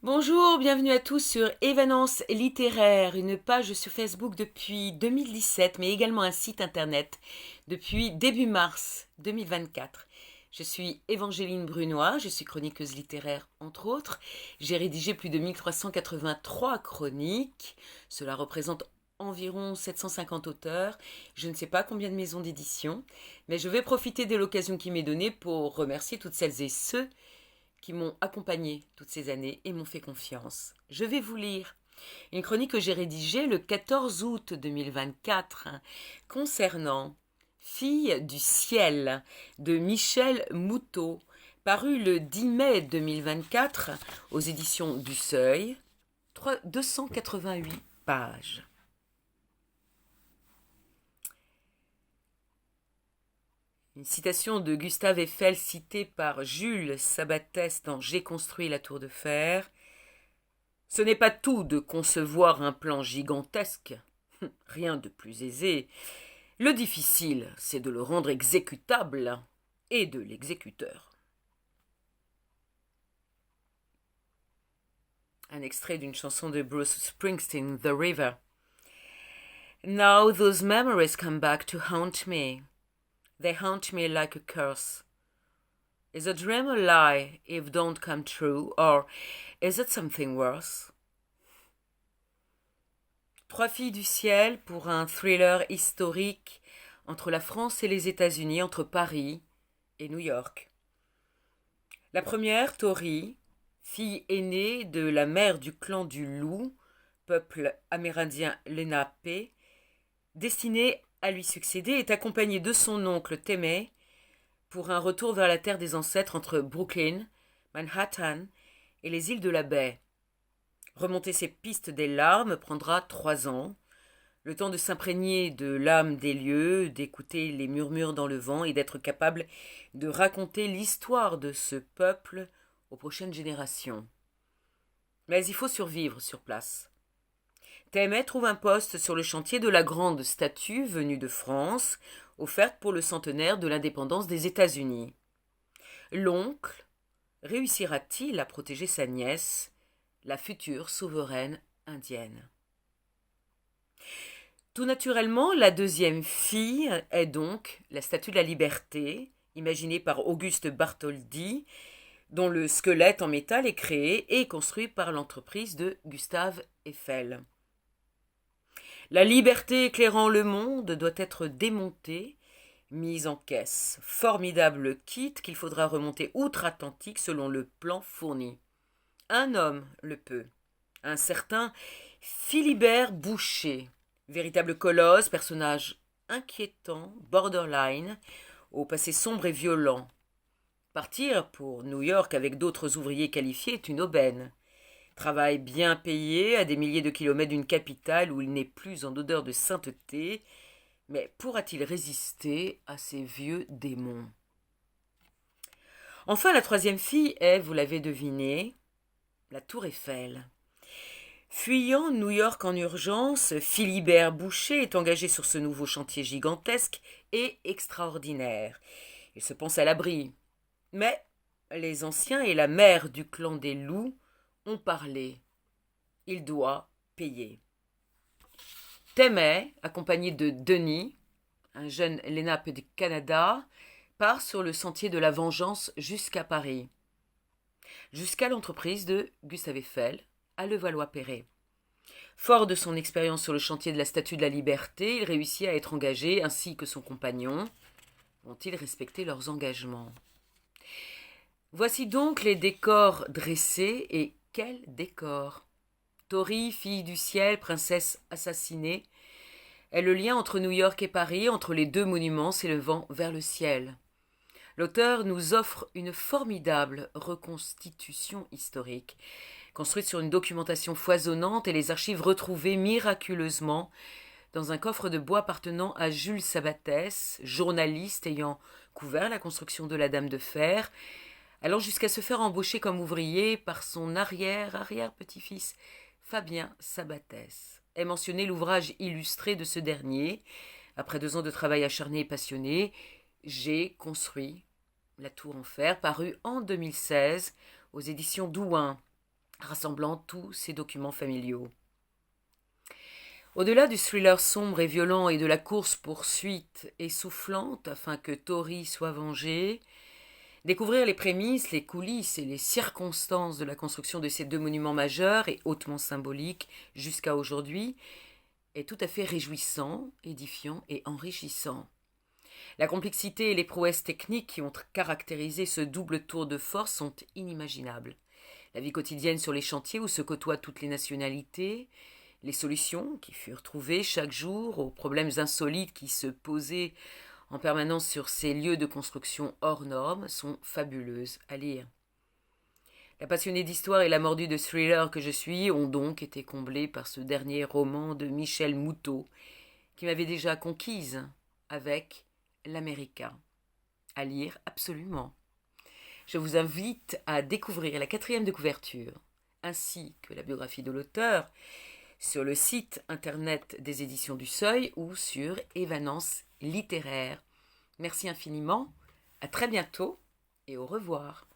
Bonjour, bienvenue à tous sur Évanence littéraire, une page sur Facebook depuis 2017, mais également un site internet depuis début mars 2024. Je suis Évangéline Brunois, je suis chroniqueuse littéraire entre autres. J'ai rédigé plus de 1383 chroniques, cela représente environ 750 auteurs. Je ne sais pas combien de maisons d'édition, mais je vais profiter de l'occasion qui m'est donnée pour remercier toutes celles et ceux qui m'ont accompagné toutes ces années et m'ont fait confiance. Je vais vous lire une chronique que j'ai rédigée le 14 août 2024 concernant Fille du ciel de Michel Moutot, paru le 10 mai 2024 aux éditions du Seuil, 288 pages. Une citation de Gustave Eiffel citée par Jules Sabatès dans J'ai construit la tour de fer. Ce n'est pas tout de concevoir un plan gigantesque, rien de plus aisé. Le difficile, c'est de le rendre exécutable et de l'exécuteur. Un extrait d'une chanson de Bruce Springsteen, The River. Now those memories come back to haunt me. They haunt me like a curse. Is a dream a lie if don't come true, or is it something worse? Trois filles du ciel pour un thriller historique entre la France et les États-Unis, entre Paris et New York. La première, Tori, fille aînée de la mère du clan du Loup, peuple amérindien Lenape, destinée à lui succéder, est accompagnée de son oncle Temeh pour un retour vers la terre des ancêtres entre Brooklyn, Manhattan et les îles de la baie. Remonter ces pistes des larmes prendra 3 ans, le temps de s'imprégner de l'âme des lieux, d'écouter les murmures dans le vent et d'être capable de raconter l'histoire de ce peuple aux prochaines générations. Mais il faut survivre sur place. Temeh trouve un poste sur le chantier de la grande statue venue de France, offerte pour le centenaire de l'indépendance des États-Unis. L'oncle réussira-t-il à protéger sa nièce, la future souveraine indienne? Tout naturellement, la deuxième fille est donc la Statue de la Liberté, imaginée par Auguste Bartholdi, dont le squelette en métal est créé et construit par l'entreprise de Gustave Eiffel. La liberté éclairant le monde doit être démontée, mise en caisse. Formidable kit qu'il faudra remonter outre-Atlantique selon le plan fourni. Un homme le peut, un certain Philibert Boucher, véritable colosse, personnage inquiétant, borderline, au passé sombre et violent. Partir pour New York avec d'autres ouvriers qualifiés est une aubaine. Travail bien payé, à des milliers de kilomètres d'une capitale où il n'est plus en odeur de sainteté, mais pourra-t-il résister à ces vieux démons? Enfin, la troisième fille est, vous l'avez deviné, la Tour Eiffel. Fuyant New York en urgence, Philibert Boucher est engagé sur ce nouveau chantier gigantesque et extraordinaire. Il se pense à l'abri. Mais les anciens et la mère du clan des loups ont parlé. Il doit payer. Temeh, accompagné de Denis, un jeune Lenape du Canada, part sur le sentier de la vengeance jusqu'à Paris, jusqu'à l'entreprise de Gustave Eiffel, à Levallois-Perret. Fort de son expérience sur le chantier de la Statue de la Liberté, il réussit à être engagé, ainsi que son compagnon. Vont-ils respecter leurs engagements? Voici donc les décors dressés, et quel décor! Tori, fille du ciel, princesse assassinée, est le lien entre New York et Paris, entre les deux monuments s'élevant vers le ciel. L'auteur nous offre une formidable reconstitution historique, construite sur une documentation foisonnante et les archives retrouvées miraculeusement dans un coffre de bois appartenant à Jules Sabatès, journaliste ayant couvert la construction de la Dame de Fer, allant jusqu'à se faire embaucher comme ouvrier par son arrière-petit-fils Fabien Sabatès. Est mentionné l'ouvrage illustré de ce dernier. Après 2 ans de travail acharné et passionné, j'ai construit la tour en fer, paru en 2016 aux éditions Douin. rassemblant tous ces documents familiaux. Au-delà du thriller sombre et violent et de la course-poursuite essoufflante afin que Tori soit vengé, découvrir les prémices, les coulisses et les circonstances de la construction de ces deux monuments majeurs et hautement symboliques jusqu'à aujourd'hui est tout à fait réjouissant, édifiant et enrichissant. La complexité et les prouesses techniques qui ont caractérisé ce double tour de force sont inimaginables. La vie quotidienne sur les chantiers où se côtoient toutes les nationalités, les solutions qui furent trouvées chaque jour aux problèmes insolites qui se posaient en permanence sur ces lieux de construction hors normes sont fabuleuses à lire. La passionnée d'histoire et la mordue de thriller que je suis ont donc été comblées par ce dernier roman de Michel Moutot, qui m'avait déjà conquise avec L'Américain. À lire absolument. Je vous invite à découvrir la 4e de couverture, ainsi que la biographie de l'auteur, sur le site internet des éditions du Seuil ou sur Évanance littéraire. Merci infiniment, à très bientôt et au revoir.